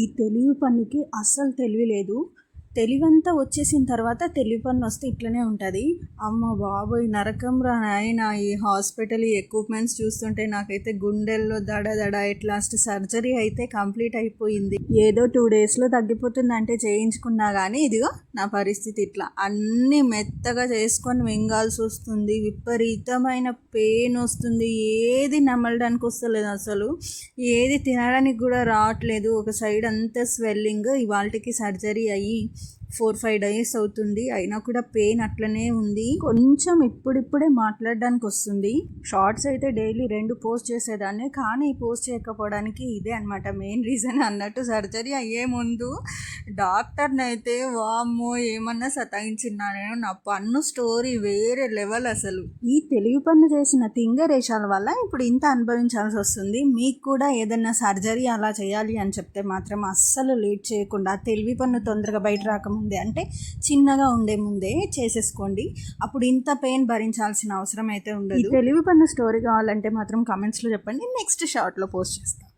ఈ తెలివి పన్నుకి అస్సలు తెలివి లేదు. తెలివంతా వచ్చేసిన తర్వాత తెలివి పన్ను వస్తే ఇట్లనే ఉంటుంది. అమ్మ బాబోయ్, నరకం రా నాయనా! ఈ హాస్పిటల్ ఈ ఎక్విప్మెంట్స్ చూస్తుంటే నాకైతే గుండెల్లో దడ దడ. ఎట్ లాస్ట్ సర్జరీ అయితే కంప్లీట్ అయిపోయింది. ఏదో 2 డేస్లో తగ్గిపోతుంది అంటే చేయించుకున్నా కానీ ఇదిగో నా పరిస్థితి ఇట్లా. అన్నీ మెత్తగా చేసుకొని మింగాల్సి వస్తుంది. విపరీతమైన పెయిన్ వస్తుంది. ఏది నమలడానికి వస్తలేదు అసలు. ఏది తినడానికి కూడా రావట్లేదు. ఒక సైడ్ అంతా స్వెల్లింగ్. ఇవాళకి సర్జరీ అయ్యి 4-5 డేస్ అవుతుంది. అయినా కూడా పెయిన్ అట్లనే ఉంది. కొంచెం ఇప్పుడిప్పుడే మాట్లాడడానికి వస్తుంది. షార్ట్స్ అయితే డైలీ 2 పోస్ట్ చేసేదాన్ని, కానీ పోస్ట్ చేయకపోవడానికి ఇదే అనమాట మెయిన్ రీజన్ అన్నట్టు. సర్జరీ అయ్యే ముందు డాక్టర్ని అయితే వామ్మో ఏమన్నా సతాయించినా నేను. నా పన్ను స్టోరీ వేరే లెవెల్ అసలు. ఈ తెలివి పన్ను చేసిన తింగరేషాల వల్ల ఇప్పుడు ఇంత అనుభవించాల్సి వస్తుంది. మీకు కూడా ఏదన్నా సర్జరీ అలా చేయాలి అని చెప్తే మాత్రం అస్సలు లేట్ చేయకుండా తెలివి పన్ను తొందరగా బయట రాకముందే, అంటే చిన్నగా ఉండే ముందే చేసేసుకోండి. అప్పుడు ఇంత పెయిన్ భరించాల్సిన అవసరం అయితే ఉండదు. ఈ తెలివి పన్ను స్టోరీ కావాలంటే మాత్రం కమెంట్స్లో చెప్పండి, నెక్స్ట్ షార్ట్లో పోస్ట్ చేస్తాను.